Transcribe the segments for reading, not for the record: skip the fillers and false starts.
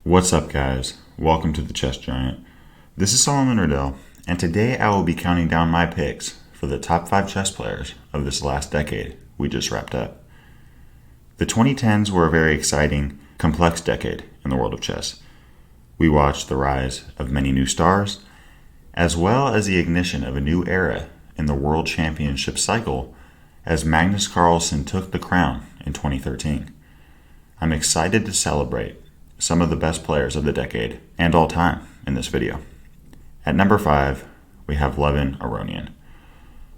What's up, guys? Welcome to the Chess Giant. This is Solomon Riddell, and today I will be counting down my picks for the top 5 chess players of this last decade we just wrapped up. The 2010s were a very exciting, complex decade in the world of chess. We watched the rise of many new stars, as well as the ignition of a new era in the World Championship cycle as Magnus Carlsen took the crown in 2013. I'm excited to celebrate some of the best players of the decade and all time in this video. At number 5, we have Levon Aronian.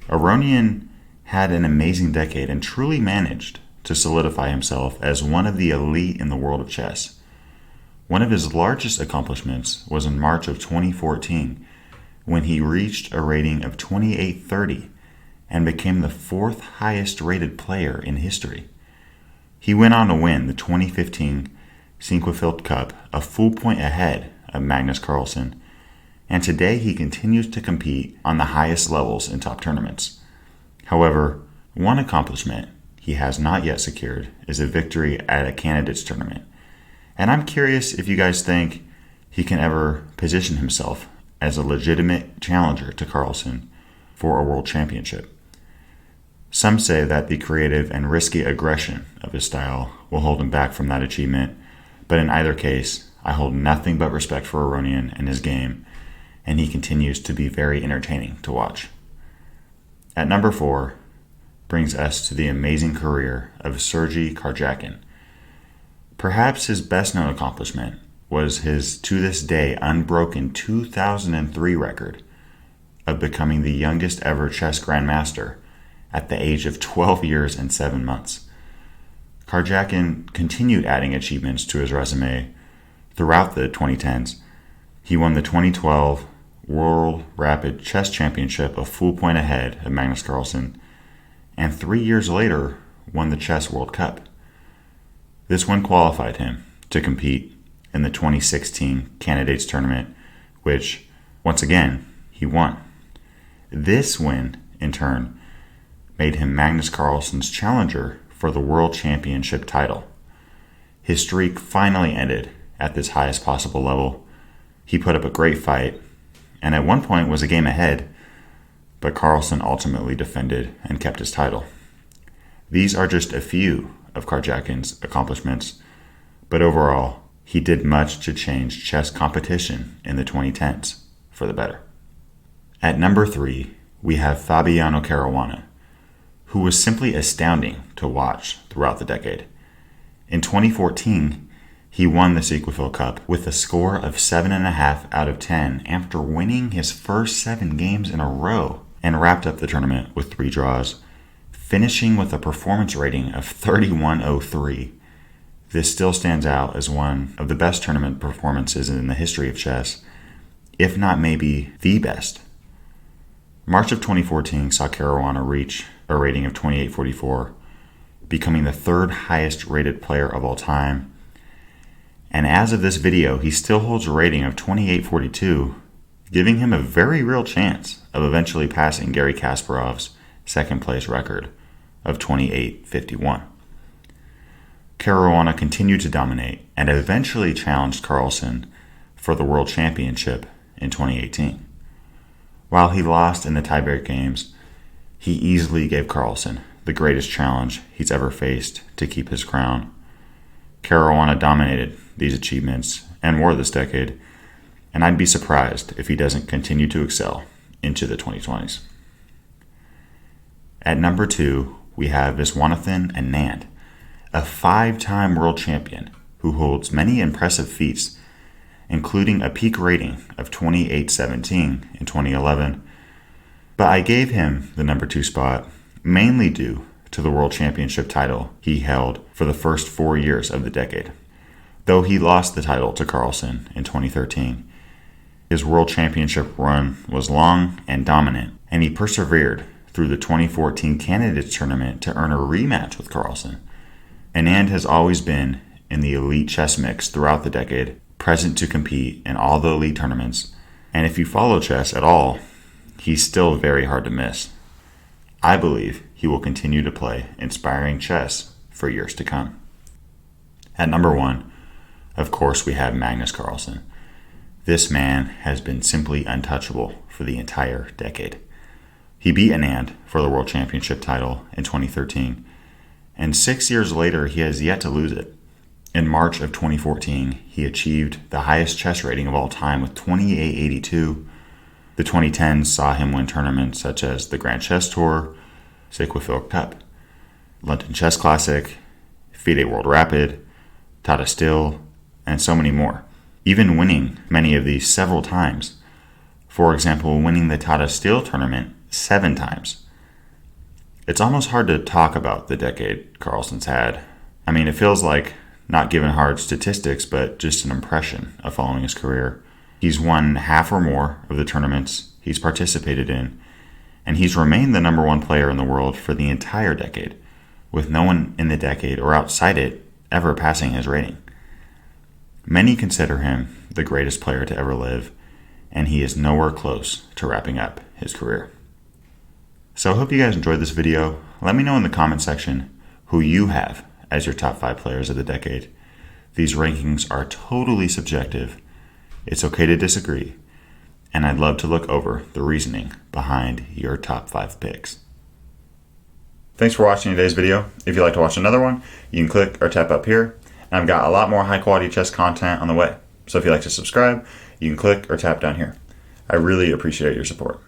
Aronian had an amazing decade and truly managed to solidify himself as one of the elite in the world of chess. One of his largest accomplishments was in March of 2014 when he reached a rating of 2830 and became the 4th highest rated player in history. He went on to win the 2015 Cinquefield Cup a full point ahead of Magnus Carlsen, and today he continues to compete on the highest levels in top tournaments. However, one accomplishment he has not yet secured is a victory at a candidates tournament, and I'm curious if you guys think he can ever position himself as a legitimate challenger to Carlsen for a world championship. Some say that the creative and risky aggression of his style will hold him back from that achievement, but in either case, I hold nothing but respect for Aronian and his game, and he continues to be very entertaining to watch. At number 4 brings us to the amazing career of Sergey Karjakin. Perhaps his best known accomplishment was his to this day unbroken 2003 record of becoming the youngest ever chess grandmaster at the age of 12 years and 7 months. Karjakin continued adding achievements to his resume throughout the 2010s. He won the 2012 World Rapid Chess Championship a full point ahead of Magnus Carlsen, and 3 years later won the Chess World Cup. This win qualified him to compete in the 2016 Candidates Tournament, which, once again, he won. This win, in turn, made him Magnus Carlsen's challenger for the World Championship title. His streak finally ended at this highest possible level. He put up a great fight, and at one point was a game ahead, but Carlsen ultimately defended and kept his title. These are just a few of Karjakin's accomplishments, but overall, he did much to change chess competition in the 2010s for the better. At number 3, we have Fabiano Caruana, who was simply astounding to watch throughout the decade. In 2014, he won the Cinquefield Cup with a score of 7.5 out of 10 after winning his first 7 games in a row, and wrapped up the tournament with 3 draws, finishing with a performance rating of 3103. This still stands out as one of the best tournament performances in the history of chess, if not maybe the best. March of 2014 saw Caruana reach a rating of 2844, becoming the 3rd highest rated player of all time. And as of this video, he still holds a rating of 2842, giving him a very real chance of eventually passing Garry Kasparov's 2nd place record of 2851. Caruana continued to dominate and eventually challenged Carlsen for the World Championship in 2018. While he lost in the tiebreak games, he easily gave Carlsen the greatest challenge he's ever faced to keep his crown. Caruana dominated these achievements and more this decade, and I'd be surprised if he doesn't continue to excel into the 2020s. At number 2, we have Viswanathan Anand, a 5-time world champion who holds many impressive feats, including a peak rating of 2817 in 2011. But I gave him the number 2 spot mainly due to the World Championship title he held for the first 4 years of the decade. Though he lost the title to Carlsen in 2013, his World Championship run was long and dominant, and he persevered through the 2014 Candidates Tournament to earn a rematch with Carlsen. Anand has always been in the elite chess mix throughout the decade, present to compete in all the elite tournaments, and if you follow chess at all, he's still very hard to miss. I believe he will continue to play inspiring chess for years to come. At number 1, Of course, we have Magnus Carlsen. This man has been simply untouchable for the entire decade. He beat Anand for the World Championship title in 2013, and 6 years later, he has yet to lose it. In March of 2014, he achieved the highest chess rating of all time with 2882. The 2010s saw him win tournaments such as the Grand Chess Tour, Sequoia Cup, London Chess Classic, FIDE World Rapid, Tata Steel, and so many more, even winning many of these several times. For example, winning the Tata Steel tournament 7 times. It's almost hard to talk about the decade Carlsen's had. I mean, it feels like, not given hard statistics, but just an impression of following his career. He's won half or more of the tournaments he's participated in, and he's remained the number 1 player in the world for the entire decade, with no one in the decade or outside it ever passing his rating. Many consider him the greatest player to ever live, and he is nowhere close to wrapping up his career. So I hope you guys enjoyed this video. Let me know in the comment section who you have as your top 5 players of the decade. These rankings are totally subjective. It's okay to disagree, and I'd love to look over the reasoning behind your top 5 picks. Thanks for watching today's video. If you'd like to watch another one, you can click or tap up here, and I've got a lot more high quality chess content on the way. So if you'd like to subscribe, you can click or tap down here. I really appreciate your support.